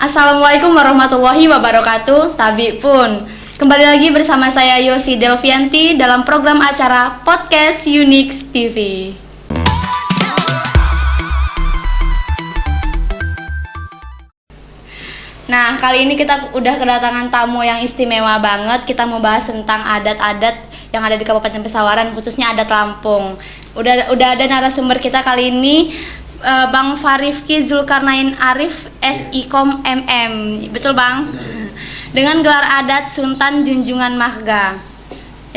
Assalamualaikum warahmatullahi wabarakatuh. Tabi pun kembali lagi bersama saya Yosi Delvianti dalam program acara Podcast Unix TV. Nah, kali ini kita udah kedatangan tamu yang istimewa banget. Kita mau bahas tentang adat-adat yang ada di Kabupaten Pesawaran, khususnya adat Lampung. Udah ada narasumber kita kali ini, Bang Farifki Zulkarnain Arif SIKOM MM. Betul, Bang? Dengan gelar adat Sultan Junjungan Mahga.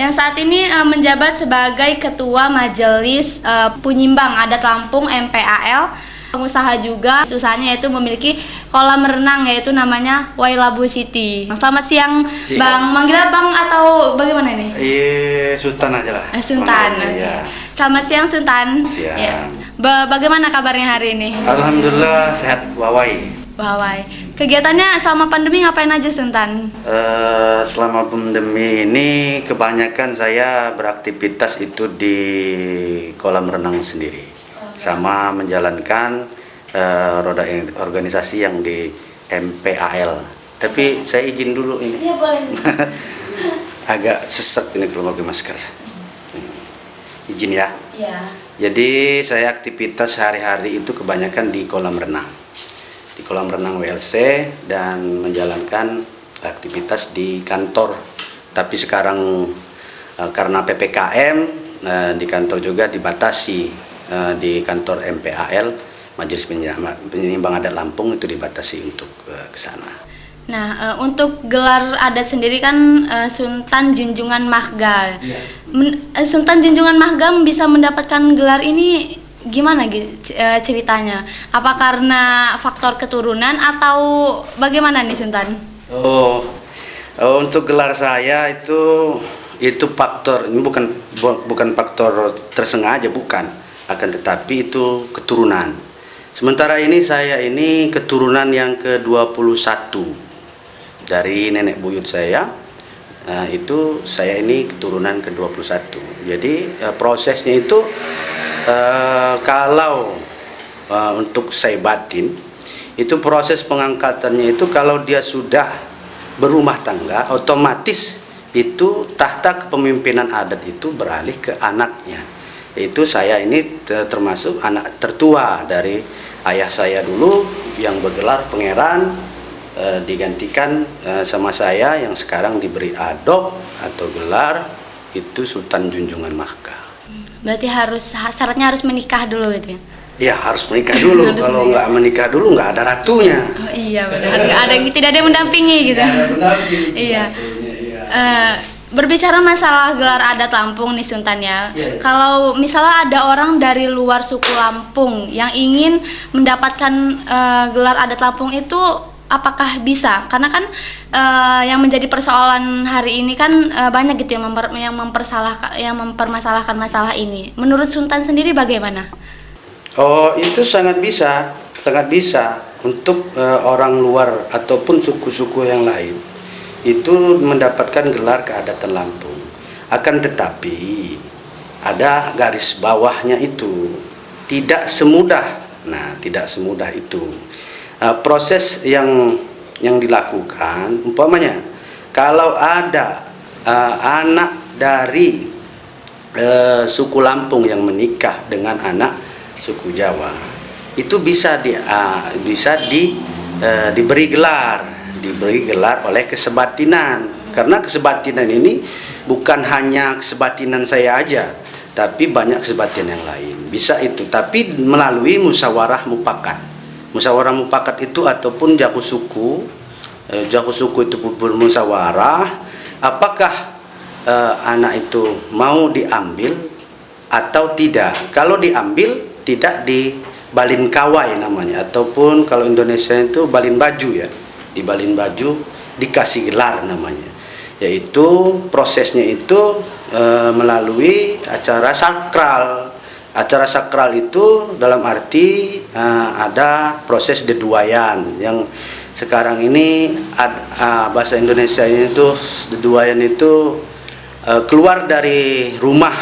Yang saat ini menjabat sebagai Ketua Majelis Punyimbang Adat Lampung MPAL. Pengusaha juga, usahanya yaitu memiliki kolam renang yaitu namanya Wailabu City. Selamat siang, Bang. Manggilnya Bang atau bagaimana ini? Iya, Sultan aja lah. Sultan. Iya. Selamat siang, Sultan. Siang. Ya. Bagaimana kabarnya hari ini? Alhamdulillah sehat wawai. Wawai. Kegiatannya selama pandemi ngapain aja, Sultan? Selama pandemi ini kebanyakan saya beraktivitas itu di kolam renang sendiri. Sama menjalankan roda organisasi yang di MPAL. Tapi saya izin dulu ini. Iya, boleh. Agak sesak ini kalau pakai masker. Izin ya. Iya. Jadi saya aktivitas sehari-hari itu kebanyakan di kolam renang. Di kolam renang WLC dan menjalankan aktivitas di kantor. Tapi sekarang karena PPKM di kantor juga dibatasi. Di kantor MPAL Majelis Penyimbang Adat Lampung itu dibatasi untuk ke sana. Nah, untuk gelar adat sendiri kan Sultan Junjungan Mahga. Ya. Sultan Junjungan Mahga bisa mendapatkan gelar ini gimana ceritanya? Apa karena faktor keturunan atau bagaimana nih, Sultan? Untuk gelar saya itu faktor ini bukan faktor tersengaja, bukan. Akan tetapi itu keturunan. Sementara ini saya ini keturunan yang ke-21 dari nenek buyut saya. Itu saya ini keturunan ke-21. Jadi prosesnya itu kalau untuk saya batin itu proses pengangkatannya itu kalau dia sudah berumah tangga otomatis itu tahta kepemimpinan adat itu beralih ke anaknya. Itu saya ini termasuk anak tertua dari ayah saya dulu yang bergelar pangeran, digantikan sama saya yang sekarang diberi adop atau gelar itu Sultan Junjungan Mahga. Berarti syaratnya harus menikah dulu gitu ya? Ya harus menikah dulu. Kalau nggak menikah dulu nggak ada ratunya. Oh iya benar, tidak ada yang mendampingi gitu. Nggak ada mendampingi. Iya. Ratunya, iya. Berbicara masalah gelar adat Lampung nih, Sultan ya. Yeah. Kalau misalnya ada orang dari luar suku Lampung yang ingin mendapatkan gelar adat Lampung itu apakah bisa? Karena kan yang menjadi persoalan hari ini kan banyak gitu yang mempermasalahkan masalah ini. Menurut Sultan sendiri bagaimana? Oh, itu sangat bisa untuk orang luar ataupun suku-suku yang lain. Itu mendapatkan gelar keadatan Lampung. Akan tetapi ada garis bawahnya itu tidak semudah itu. Proses yang dilakukan umpamanya kalau ada anak dari suku Lampung yang menikah dengan anak suku Jawa itu bisa diberi gelar oleh kesebatinan, karena kesebatinan ini bukan hanya kesebatinan saya aja, tapi banyak kesebatinan yang lain. Bisa itu, tapi melalui musyawarah mufakat. Musyawarah mufakat itu ataupun jago suku itu bermusyawarah apakah anak itu mau diambil atau tidak. Kalau diambil tidak dibalin kawai namanya, ataupun kalau Indonesia itu balin baju ya. Dibalin baju dikasih gelar namanya, yaitu prosesnya itu melalui acara sakral. Acara sakral itu dalam arti ada proses deduayan yang sekarang ini bahasa Indonesia ini tuh deduayan itu keluar dari rumah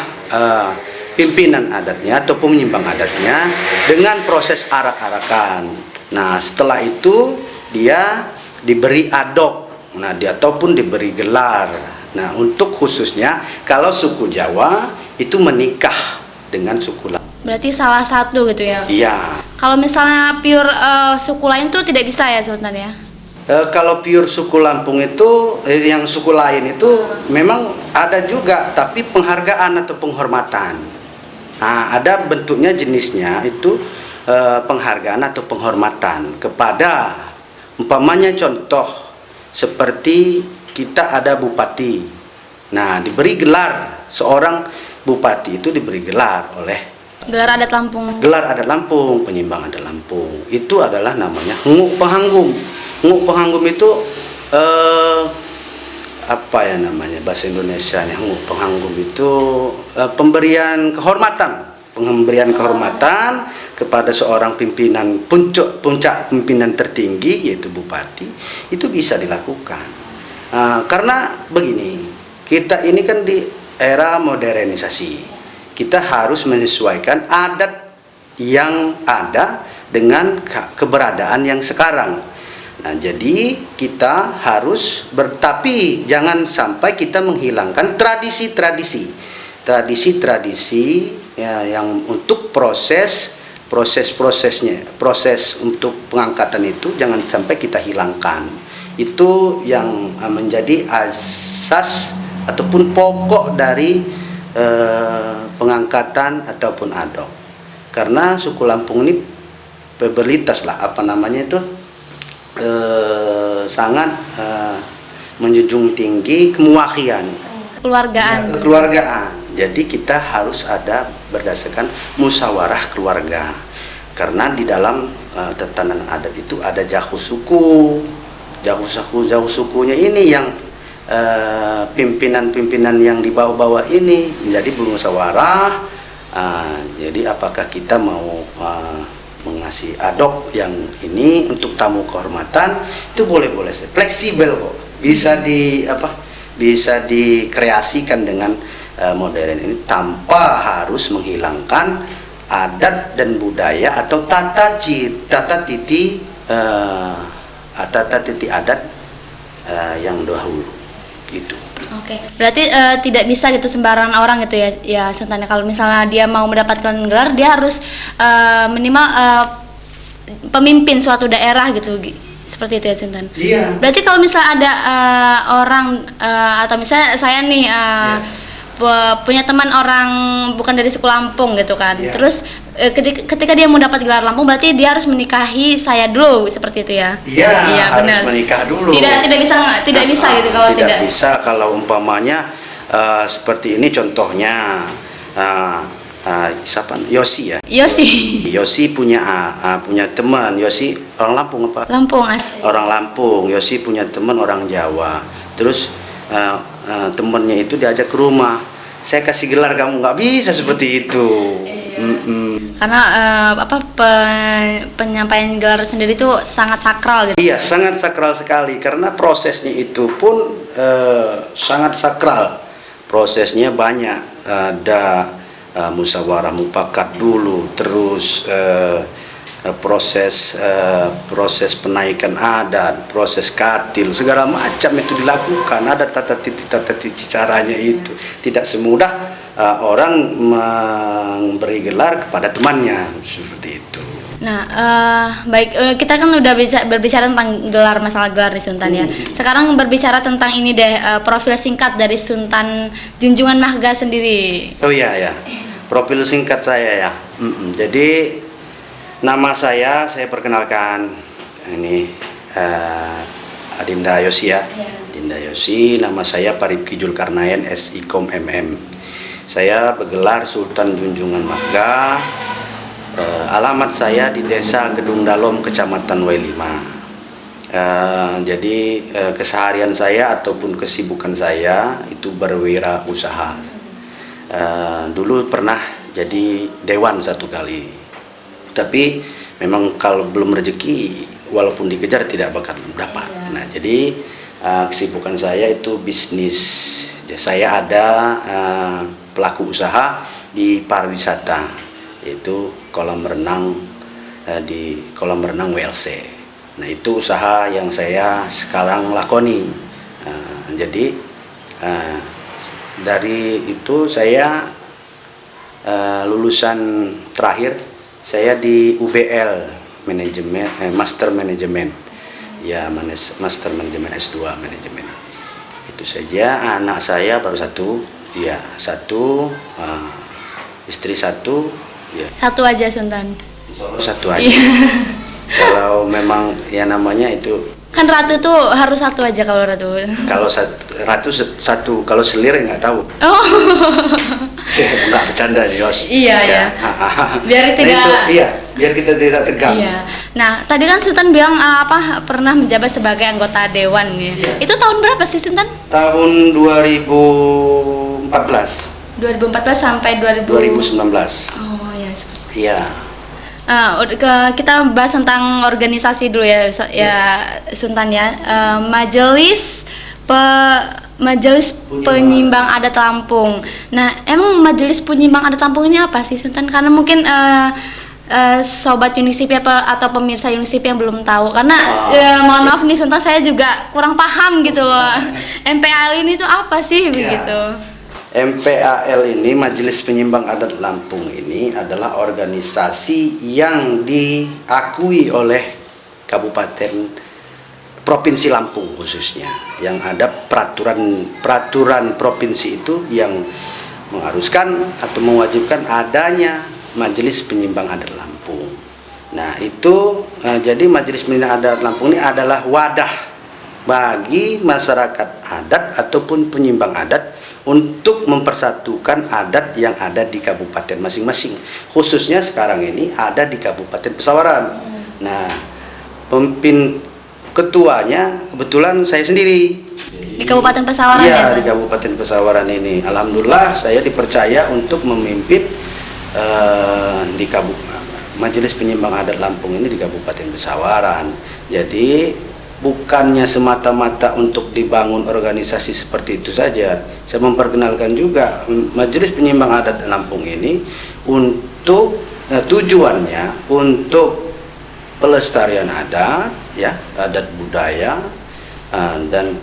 pimpinan adatnya atau penyimbang adatnya dengan proses arak-arakan. Nah, setelah itu dia diberi adop, nah dia ataupun diberi gelar. Nah untuk khususnya kalau suku Jawa itu menikah dengan suku lain. Berarti salah satu gitu ya? Iya. Kalau misalnya pure suku lain tuh tidak bisa ya Sultan ya? Kalau pure suku Lampung itu, yang suku lain itu memang ada juga, tapi penghargaan atau penghormatan. Nah, ada bentuknya jenisnya itu penghargaan atau penghormatan kepada, umpamanya contoh seperti kita ada bupati. Nah, diberi gelar, seorang bupati itu diberi gelar oleh Gelar adat Lampung. Gelar adat Lampung, penyimbang adat Lampung. Itu adalah namanya nguk penghangum. Nguk penghangum itu apa ya namanya bahasa Indonesianya? Nguk penghangum itu pemberian kehormatan, kepada seorang pimpinan puncak pimpinan tertinggi yaitu bupati, itu bisa dilakukan. Karena begini, kita ini kan di era modernisasi. Kita harus menyesuaikan adat yang ada dengan keberadaan yang sekarang. Nah, jadi kita harus tapi jangan sampai kita menghilangkan tradisi-tradisi ya, yang untuk proses untuk pengangkatan itu jangan sampai kita hilangkan. Itu yang menjadi asas ataupun pokok dari pengangkatan ataupun adop. Karena suku Lampung ini prioritas lah, apa namanya itu, sangat menjunjung tinggi kemuakian, kekeluargaan. Jadi kita harus ada berdasarkan musyawarah keluarga. Karena di dalam tatanan adat itu ada jahu suku. Jahu sukunya ini yang pimpinan-pimpinan yang di bawah-bawah ini menjadi bermusyawarah. Jadi apakah kita mau mengasih adop yang ini untuk tamu kehormatan, itu boleh-boleh, fleksibel kok, bisa dikreasikan dengan modern ini tanpa harus menghilangkan adat dan budaya atau tata titi adat yang dahulu itu. Oke, berarti tidak bisa gitu sembarangan orang gitu ya Sultan. Kalau misalnya dia mau mendapatkan gelar, dia harus minimal pemimpin suatu daerah gitu, seperti itu ya Sultan. Iya. Berarti kalau misalnya ada orang atau misalnya saya nih punya teman orang bukan dari suku Lampung gitu kan, terus ketika dia mau dapat gelar Lampung, berarti dia harus menikahi saya dulu, seperti itu ya? Iya, harus benar. menikah dulu. Tidak bisa gitu kalau tidak bisa kalau umpamanya seperti ini contohnya siapa? Yosi ya. Yosi punya teman. Yosi orang Lampung apa? Lampung asli. Orang Lampung. Yosi punya teman orang Jawa. Terus temennya itu diajak ke rumah. Saya kasih gelar kamu, nggak bisa seperti itu. Karena penyampaian gelar sendiri itu sangat sakral gitu. Iya, sangat sakral sekali karena prosesnya itu pun sangat sakral. Prosesnya banyak, ada musyawarah mufakat dulu, terus proses penaikan adat, proses katil, segala macam itu dilakukan. Ada tata titi caranya itu. Tidak semudah orang memberi gelar kepada temannya seperti itu. Nah, baik, kita kan udah berbicara tentang masalah gelar nih Sultan ya. Sekarang berbicara tentang ini deh, profil singkat dari Sultan Junjungan Mahga sendiri. Oh iya, profil singkat saya ya. Jadi nama saya perkenalkan, ini Adinda Yosi ya. Adinda Yosi, nama saya Paripki Julkarnaen SIKOM MM. Saya bergelar Sultan Junjungan Mahga. Alamat saya di Desa Gedung Dalom, Kecamatan W5. Jadi keseharian saya ataupun kesibukan saya itu berwirausaha. Dulu pernah jadi dewan satu kali. Tapi memang kalau belum rezeki, walaupun dikejar tidak bakal dapat. Nah, jadi kesibukan saya itu bisnis. Saya ada pelaku usaha di pariwisata, yaitu kolam renang di kolam renang WLC. Nah, itu usaha yang saya sekarang lakoni. Jadi dari itu saya lulusan terakhir saya di UBL manajemen, master manajemen, ya master manajemen S2 manajemen. Itu saja. Anak saya baru satu, ya satu, istri satu, ya. Satu aja Sultan. Satu aja. Kalau memang ya namanya itu. Kan Ratu tuh harus satu aja kalau Ratu. Kalau Ratu satu, kalau Selir nggak tahu. Oh. Nggak bercanda nih, Yos. Iya ya. Biar tidak. Nah, itu, iya, biar kita tidak tegang. Iya. Nah, tadi kan Sultan bilang pernah menjabat sebagai anggota dewan ya. Iya. Itu tahun berapa sih Sultan? Tahun 2014. 2014 sampai 2019. Oh ya. Iya. Kita bahas tentang organisasi dulu ya, Sultan ya. Majelis Penyimbang Adat Lampung. Nah, emang Majelis Penyimbang Adat Lampung ini apa sih Sultan? Karena mungkin sobat Unisip atau pemirsa Unisip yang belum tahu, karena mohon maaf nih Sultan, saya juga kurang paham gitu loh. MPAL ini tuh apa sih begitu? MPAL ini, Majelis Penyimbang Adat Lampung ini adalah organisasi yang diakui oleh Kabupaten Provinsi Lampung khususnya, yang ada peraturan provinsi itu yang mengharuskan atau mewajibkan adanya Majelis Penyimbang Adat Lampung. Nah itu jadi Majelis Penyimbang Adat Lampung ini adalah wadah bagi masyarakat adat ataupun penyimbang adat untuk mempersatukan adat yang ada di kabupaten masing-masing. Khususnya sekarang ini ada di Kabupaten Pesawaran. Nah, ketuanya kebetulan saya sendiri. Di Kabupaten Pesawaran ya? Di Kabupaten Pesawaran ini. Alhamdulillah saya dipercaya untuk memimpin di Majelis Penyimbang Adat Lampung ini di Kabupaten Pesawaran. Jadi bukannya semata-mata untuk dibangun organisasi seperti itu saja. Saya memperkenalkan juga Majelis Penyimbang Adat Lampung ini untuk tujuannya untuk pelestarian adat, ya, adat budaya, dan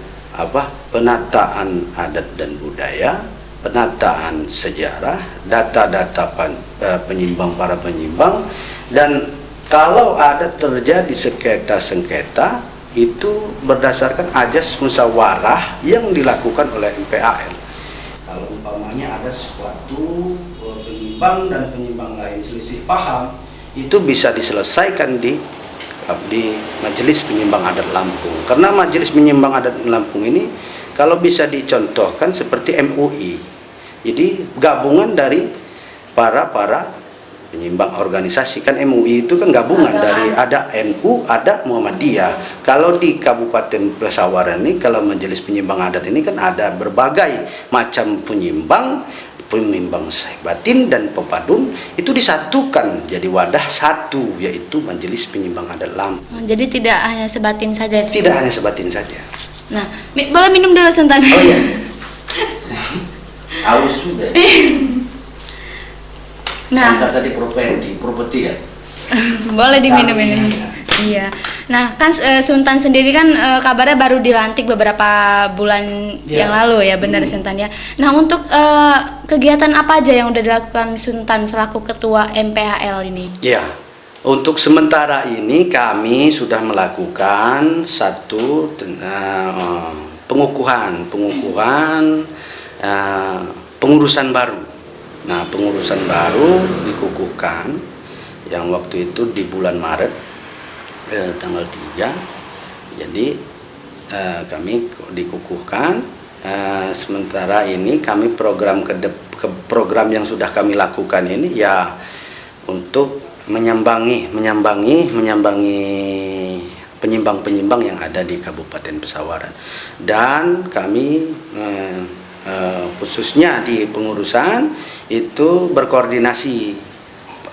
penataan adat dan budaya, penataan sejarah, data-data para penyimbang, dan kalau ada terjadi sengketa itu berdasarkan ajas musyawarah yang dilakukan oleh MPAL. Kalau umpamanya ada suatu penyimbang dan penyimbang lain selisih paham, itu bisa diselesaikan di Majelis Penyimbang Adat Lampung. Karena Majelis Penyimbang Adat Lampung ini kalau bisa dicontohkan seperti MUI. Jadi gabungan dari para penyimbang organisasi. Kan MUI itu kan gabungan dari ada NU, ada Muhammadiyah. Kalau di Kabupaten Pesawaran ini, kalau Majelis Penyimbang Adat ini kan ada berbagai macam penyimbang batin dan pepadun, itu disatukan jadi wadah satu, yaitu Majelis Penyimbang Adat Lampung. Jadi tidak hanya sebatin saja itu? Tidak hanya sebatin saja. Nah, boleh minum dulu Sultan? Oh iya. Haus sudah. Nah, sangka tadi properti ya. Boleh diminum ini. Iya. Nah, kan Sultan sendiri kan kabarnya baru dilantik beberapa bulan yang lalu ya, benar Sultan ya. Nah, untuk kegiatan apa aja yang udah dilakukan Sultan selaku ketua MPAL ini? Iya. Untuk sementara ini kami sudah melakukan satu pengurusan baru. Nah, pengurusan baru dikukuhkan yang waktu itu di bulan Maret tanggal 3. Jadi kami dikukuhkan. Sementara ini kami program yang sudah kami lakukan ini ya untuk menyambangi penyimbang-penyimbang yang ada di Kabupaten Pesawaran. Dan kami khususnya di pengurusan itu berkoordinasi.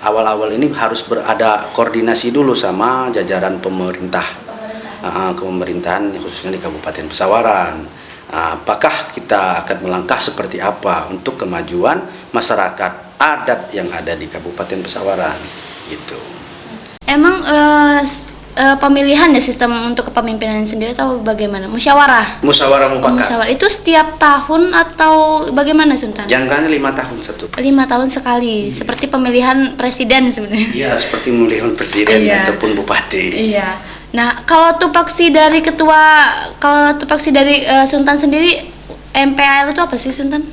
Awal-awal ini harus ada koordinasi dulu sama jajaran pemerintahan khususnya di Kabupaten Pesawaran. Apakah kita akan melangkah seperti apa untuk kemajuan masyarakat adat yang ada di Kabupaten Pesawaran gitu. Emang pemilihan ya sistem untuk kepemimpinan sendiri atau bagaimana? Musyawarah. Musyawarah mufakat. Musyawarah itu setiap tahun atau bagaimana Sultan? Jangkanya 5 tahun satu. 5 tahun sekali, seperti pemilihan presiden sebenarnya. Iya, seperti pemilihan presiden Iya. ataupun bupati. Iya. Nah, kalau tupoksi dari Sultan sendiri, MPAL itu apa sih Sultan?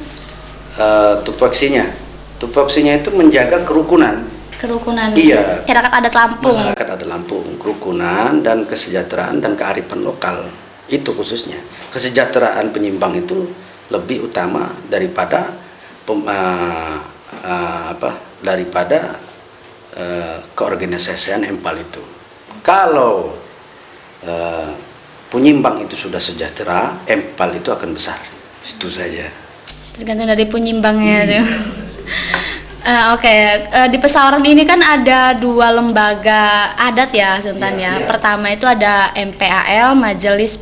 Tupoksinya itu menjaga kerukunan. Kerukunan. Iya. Masyarakat adat Lampung. Masyarakat adat Lampung, kerukunan dan kesejahteraan dan kearifan lokal. Itu khususnya. Kesejahteraan penyimbang itu lebih utama daripada keorganisasian MPAL itu. Kalau penyimbang itu sudah sejahtera, MPAL itu akan besar. Itu saja. Tergantung dari penyimbangnya tuh. Oke. Di Pesawaran ini kan ada 2 lembaga adat ya Sultan ya. Iya. Pertama itu ada MPAL, Majelis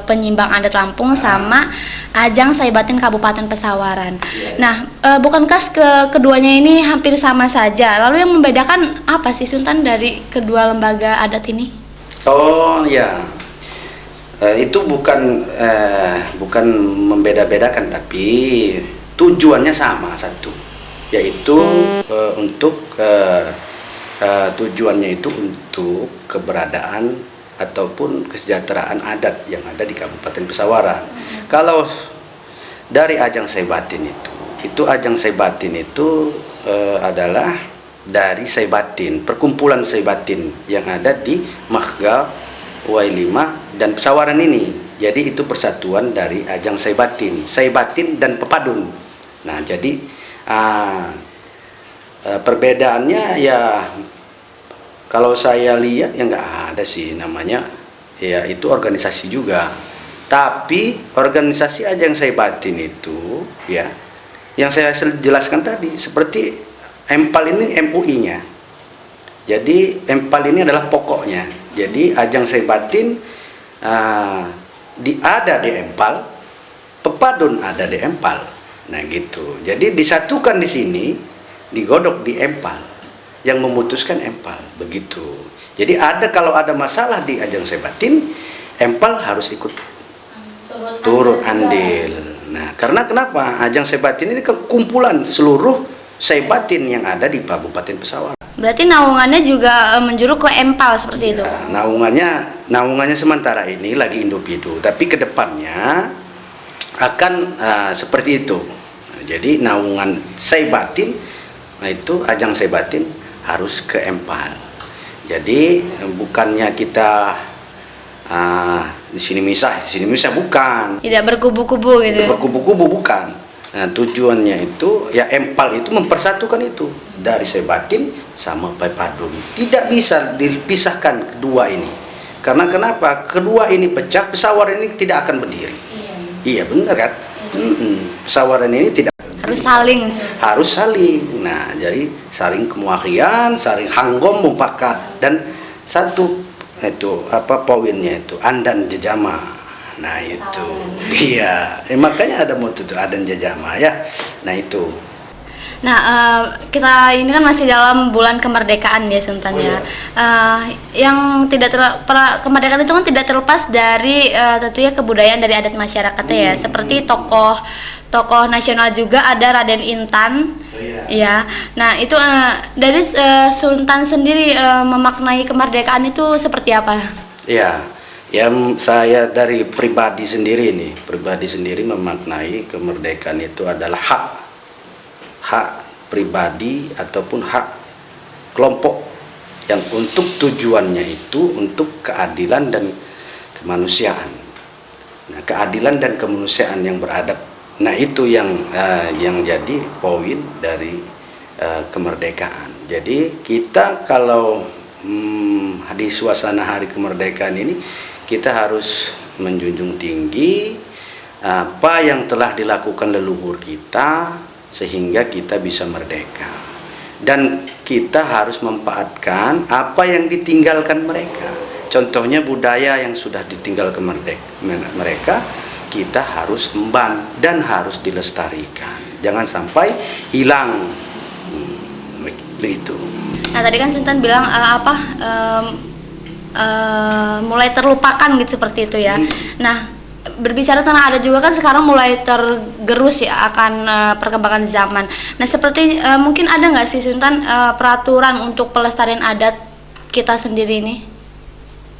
Penyimbang Adat Lampung, sama Ajang Saibatin Kabupaten Pesawaran. Iya. Nah, bukankah keduanya ini hampir sama saja? Lalu yang membedakan apa sih Sultan dari kedua lembaga adat ini? Oh ya, itu bukan membeda-bedakan, tapi tujuannya sama satu, yaitu tujuannya itu untuk keberadaan ataupun kesejahteraan adat yang ada di Kabupaten Pesawaran. Kalau dari Ajang Saibatin itu Ajang Saibatin itu adalah dari Saibatin, perkumpulan Saibatin yang ada di Mahgau, Y5 dan Pesawaran ini. Jadi itu persatuan dari Ajang Saibatin dan Pepadun. Nah, jadi perbedaannya ya kalau saya lihat ya nggak ada sih namanya, ya itu organisasi juga. Tapi organisasi Ajang Saibatin itu ya yang saya jelaskan tadi seperti MPAL ini MUI-nya. Jadi MPAL ini adalah pokoknya. Jadi Ajang Saibatin ada di MPAL, Pepadun ada di MPAL. Nah gitu. Jadi disatukan di sini, digodok di MPAL, yang memutuskan MPAL begitu. Jadi kalau ada masalah di Ajang Saibatin, MPAL harus ikut turut andil. Nah, karena kenapa? Ajang Saibatin ini kumpulan seluruh Saibatin yang ada di Kabupaten Pesawaran. Berarti naungannya juga menjuru ke MPAL seperti itu. Ya, naungannya sementara ini lagi individu, tapi kedepannya akan seperti itu. Nah, jadi naungan Saibatin, nah itu Ajang Saibatin harus ke MPAL. Jadi bukannya kita di sini misah bukan. Tidak berkubu-kubu gitu. Berkubu-kubu bukan. Nah, tujuannya itu ya MPAL itu mempersatukan itu dari Saibatin sama Pepadun. Tidak bisa dipisahkan kedua ini. Karena kenapa? Kedua ini pecah, Pesawaran ini tidak akan berdiri. Iya benar kan? Pesawaran ini tidak harus saling. Nah, jadi saling kemuakian, saling hanggom mufakat, dan satu itu poinnya itu andan jejama. Nah itu iya, makanya ada moto itu adan jejama ya. Nah itu. Nah, kita ini kan masih dalam bulan kemerdekaan ya Sultan ya. Yang kemerdekaan itu kan tidak terlepas dari tentunya kebudayaan dari adat masyarakatnya ya. Seperti tokoh nasional juga ada Raden Intan. Ya. Nah, itu dari Sultan sendiri memaknai kemerdekaan itu seperti apa? Iya. Ya, saya dari pribadi sendiri memaknai kemerdekaan itu adalah hak pribadi ataupun hak kelompok yang untuk tujuannya itu untuk keadilan dan kemanusiaan. Nah, keadilan dan kemanusiaan yang beradab. Nah, itu yang jadi poin dari kemerdekaan. Jadi kita kalau di suasana hari kemerdekaan ini kita harus menjunjung tinggi apa yang telah dilakukan leluhur kita sehingga kita bisa merdeka, dan kita harus memanfaatkan apa yang ditinggalkan mereka. Contohnya budaya yang sudah ditinggalkan mereka, kita harus emban dan harus dilestarikan, jangan sampai hilang. Begitu. Nah, tadi kan Sultan bilang mulai terlupakan gitu, seperti itu ya. Nah, berbicara tentang adat juga kan sekarang mulai tergerus ya akan perkembangan zaman. Nah, seperti mungkin ada nggak sih Sultan peraturan untuk pelestarian adat kita sendiri ini?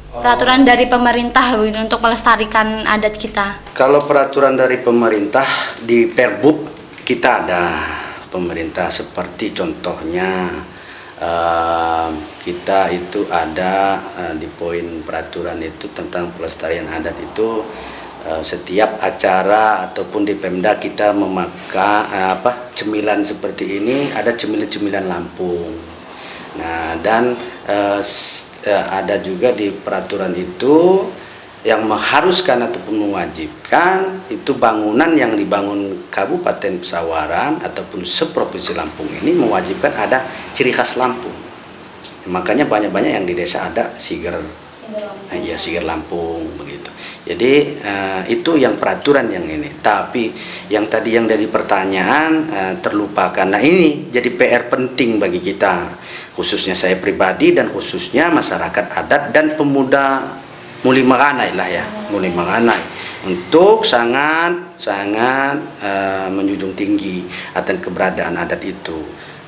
Peraturan dari pemerintah begitu untuk melestarikan adat kita. Kalau peraturan dari pemerintah di Perbub kita ada pemerintah, seperti contohnya kita itu ada di poin peraturan itu tentang pelestarian adat itu, setiap acara ataupun di Pemda kita memakai cemilan seperti ini, ada cemilan-cemilan Lampung. Nah, dan ada juga di peraturan itu yang mengharuskan ataupun mewajibkan itu bangunan yang dibangun Kabupaten Pesawaran ataupun seprovinsi Lampung ini mewajibkan ada ciri khas Lampung. Makanya banyak-banyak yang di desa ada siger Lampung begitu. Jadi itu yang peraturan yang ini. Tapi yang tadi yang dari pertanyaan terlupakan. Nah, ini jadi PR penting bagi kita, khususnya saya pribadi dan khususnya masyarakat adat dan pemuda Muli Maranai lah ya, Muli Maranai, untuk sangat menjunjung tinggi akan keberadaan adat itu.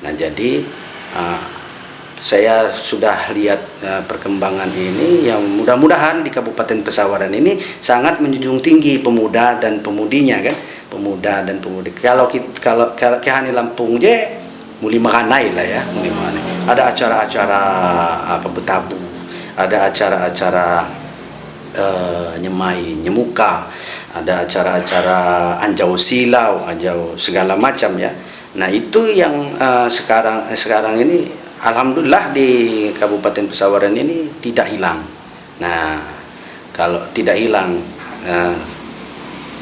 Nah, jadi saya sudah lihat perkembangan ini, yang mudah-mudahan di Kabupaten Pesawaran ini sangat menjunjung tinggi pemuda dan pemudinya kan, pemuda dan pemudi. Kalau Kehani Lampung je Muli Maranai lah ya, Muli Maranai. Ada acara-acara betabu, ada acara-acara nyemai, nyemuka, ada acara-acara anjau silau, anjau segala macam ya. Nah, itu yang sekarang ini alhamdulillah di Kabupaten Pesawaran ini tidak hilang. Nah, kalau tidak hilang,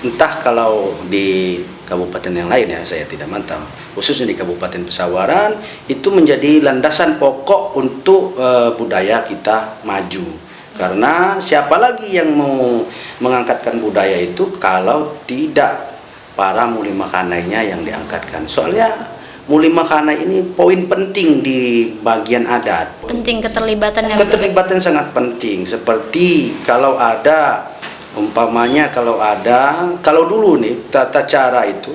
entah kalau di kabupaten yang lain ya, saya tidak mantau. Khususnya di Kabupaten Pesawaran itu menjadi landasan pokok untuk budaya kita maju. Karena siapa lagi yang mau mengangkatkan budaya itu kalau tidak para Muli Maranainya yang diangkatkan. Soalnya Muli Maranai ini poin penting di bagian adat. Penting keterlibatannya. Keterlibatan sangat penting. Seperti kalau ada, umpamanya kalau dulu nih tata cara itu,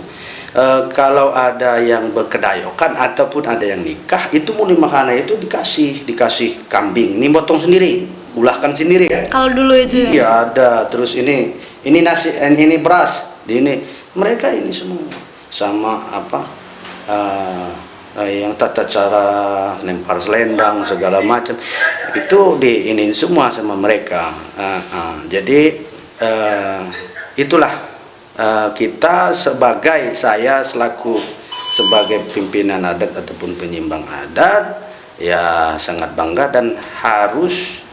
kalau ada yang berkedayokan ataupun ada yang nikah, itu Muli Maranai itu dikasih kambing, ini potong sendiri, ulahkan sendiri ya. Kalau dulu itu iya ada. Terus ini nasi, ini beras, ini mereka ini semua sama yang tata cara lempar selendang segala macam itu diinin semua sama mereka. Jadi itulah kita saya selaku sebagai pimpinan adat ataupun penyimbang adat ya sangat bangga dan harus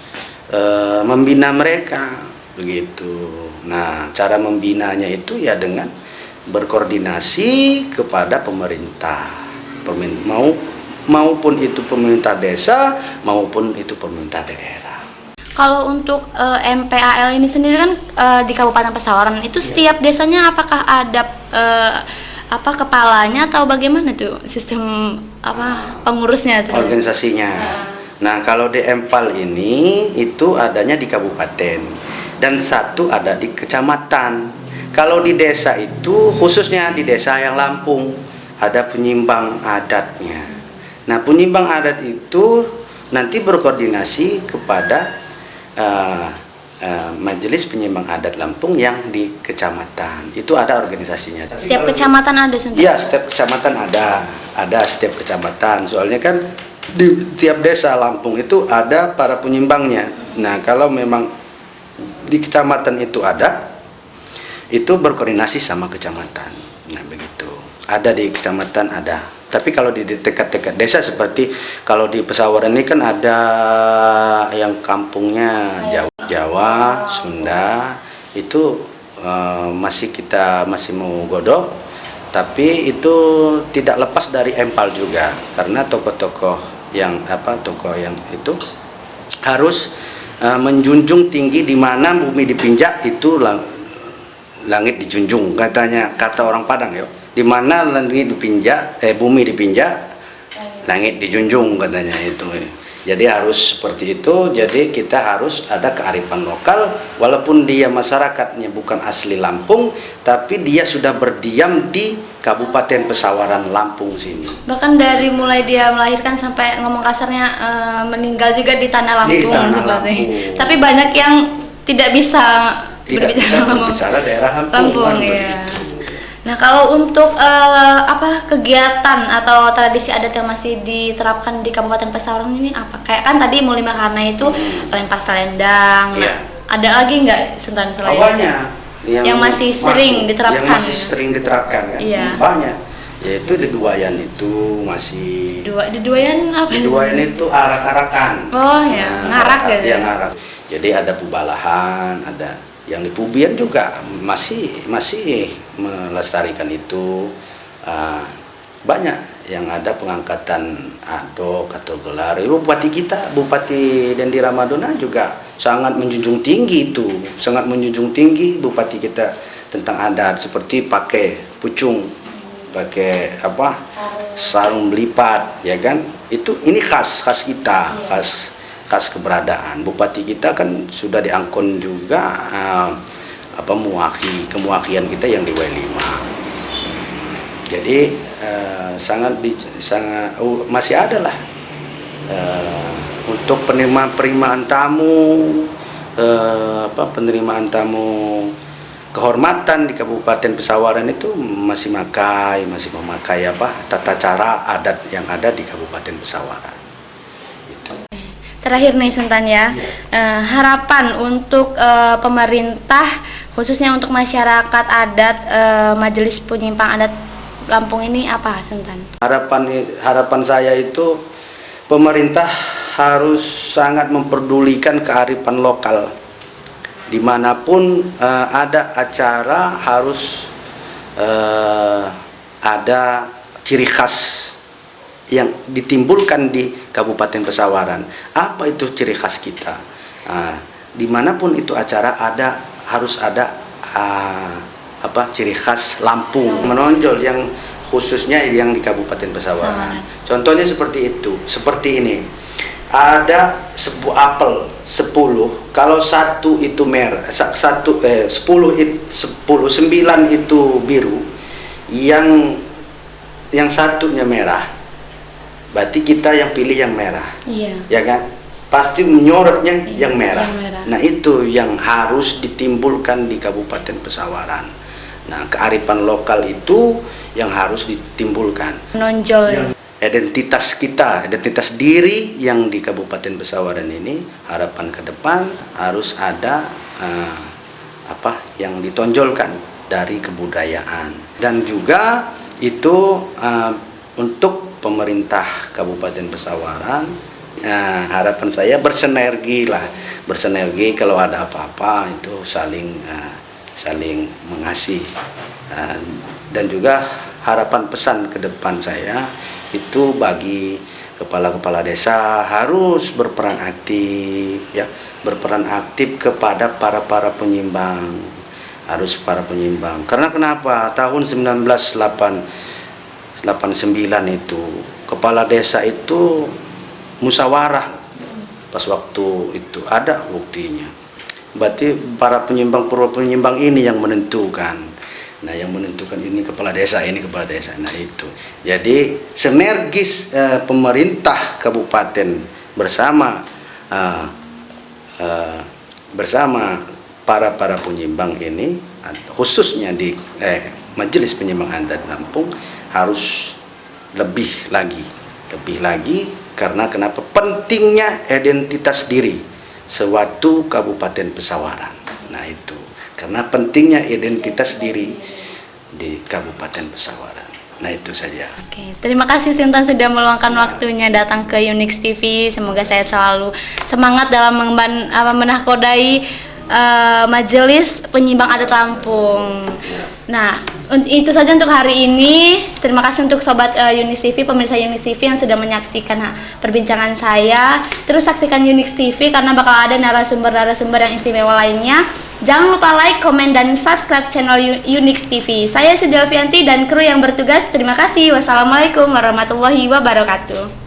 membina mereka begitu. Nah, cara membinanya itu ya dengan berkoordinasi kepada pemerintah, maupun itu pemerintah desa maupun itu pemerintah daerah. Kalau untuk MPAL ini sendiri kan di Kabupaten Pesawaran itu setiap desanya apakah ada kepalanya atau bagaimana tuh sistem pengurusnya sebenarnya? Organisasinya. Nah, kalau di MPAL ini itu adanya di kabupaten dan satu ada di kecamatan. Kalau di desa itu khususnya di desa yang Lampung ada penyimbang adatnya. Nah, penyimbang adat itu nanti berkoordinasi kepada Majelis Penyimbang Adat Lampung yang di kecamatan. Itu ada organisasinya. Setiap kecamatan ada Sultan? Iya, setiap kecamatan ada setiap kecamatan. Soalnya kan di tiap desa Lampung itu ada para penyimbangnya. Nah, kalau memang di kecamatan itu ada, itu berkoordinasi sama kecamatan. Nah, begitu. Ada di kecamatan ada. Tapi kalau di dekat-dekat desa seperti kalau di Pesawaran ini kan ada yang kampungnya Jawa, Sunda, itu masih mau godok, tapi itu tidak lepas dari empal juga karena tokoh-tokoh yang itu harus menjunjung tinggi di mana bumi dipinjak itu langit dijunjung, kata orang Padang ya. Di mana langit dipinjak, bumi dipinjak, langit dijunjung katanya itu. Jadi harus seperti itu. Jadi kita harus ada kearifan lokal, walaupun dia masyarakatnya bukan asli Lampung, tapi dia sudah berdiam di Kabupaten Pesawaran Lampung sini. Bahkan dari mulai dia melahirkan sampai ngomong kasarnya meninggal juga di tanah Lampung seperti. Lampung. Tapi banyak yang tidak bisa berbicara daerah Lampung. Ya. Nah, kalau untuk kegiatan atau tradisi adat yang masih diterapkan di Kabupaten Pesawaran ini apa? Kayak kan tadi Muli Makarna itu lempar selendang. Nah, ada lagi nggak Sentan selain banyak yang masih sering diterapkan? Yang masih sering diterapkan kan? Iya. Banyak. Yaitu di Duayan itu masih. Di Duayan apa? Di Duayan itu arak-arakan. Oh ya, ngarak gitu. Ya, ngarak. Jadi ada pubalahan, ada yang di Pubian juga masih melestarikan itu. Banyak yang ada pengangkatan adok atau gelar. Bupati kita, Bupati Dendi Ramadona juga sangat menjunjung tinggi itu, sangat menjunjung tinggi Bupati kita tentang adat, seperti pakai pucung, pakai sarung belipat, ya kan? Ini khas kita, khas keberadaan. Bupati kita kan sudah diangkon juga kemuakian kita yang di W5. Jadi masih ada lah untuk penerimaan tamu kehormatan di Kabupaten Pesawaran itu masih memakai tata cara adat yang ada di Kabupaten Pesawaran. Terakhir nih Sentan ya, harapan untuk pemerintah khususnya untuk masyarakat adat Majelis Penyimpang Adat Lampung ini apa Sentan? Harapan saya itu pemerintah harus sangat memperdulikan kearifan lokal. Dimanapun ada acara harus ada ciri khas yang ditimbulkan di Kabupaten Pesawaran. Apa itu ciri khas kita? Dimanapun itu acara harus ada ciri khas Lampung menonjol, yang khususnya yang di Kabupaten Pesawaran. Contohnya seperti itu, seperti ini. Ada sebuah apel 10, kalau satu itu merah, 9 itu biru, yang satunya merah. Berarti kita yang pilih yang merah. Iya. Ya kan? Pasti menyorotnya yang merah. Nah, itu yang harus ditimbulkan di Kabupaten Pesawaran. Nah, kearifan lokal itu yang harus ditimbulkan. Menonjol. Identitas kita, identitas diri yang di Kabupaten Pesawaran ini, harapan ke depan harus ada yang ditonjolkan dari kebudayaan. Dan juga itu untuk pemerintah Kabupaten Pesawaran, harapan saya bersinergi kalau ada apa-apa itu saling mengasihi. Dan juga harapan pesan ke depan saya itu bagi kepala-kepala desa harus berperan aktif, ya, berperan aktif kepada para penyimbang, harus para penyimbang. Karena kenapa? Tahun 1989 itu kepala desa itu musyawarah, pas waktu itu ada buktinya. Berarti para penyimbang ini yang menentukan. Nah, yang menentukan ini kepala desa, Nah, itu. Jadi sinergis pemerintah kabupaten bersama para penyimbang ini, khususnya di Majelis Penyimbang Adat Lampung, harus lebih lagi karena kenapa? Pentingnya identitas diri suatu Kabupaten Pesawaran. Nah, itu. Karena pentingnya identitas diri di Kabupaten Pesawaran. Nah, itu saja. Oke, terima kasih Sentan sudah meluangkan waktunya datang ke Unix TV. Semoga saya selalu semangat dalam menahkodai Majelis Penyimbang Adat Lampung. Nah, itu saja untuk hari ini. Terima kasih untuk sobat Unix TV, pemirsa Unix TV yang sudah menyaksikan perbincangan saya. Terus saksikan Unix TV karena bakal ada narasumber-narasumber yang istimewa lainnya. Jangan lupa like, komen, dan subscribe channel Unix TV. Saya Sudelvianti dan kru yang bertugas. Terima kasih. Wassalamualaikum warahmatullahi wabarakatuh.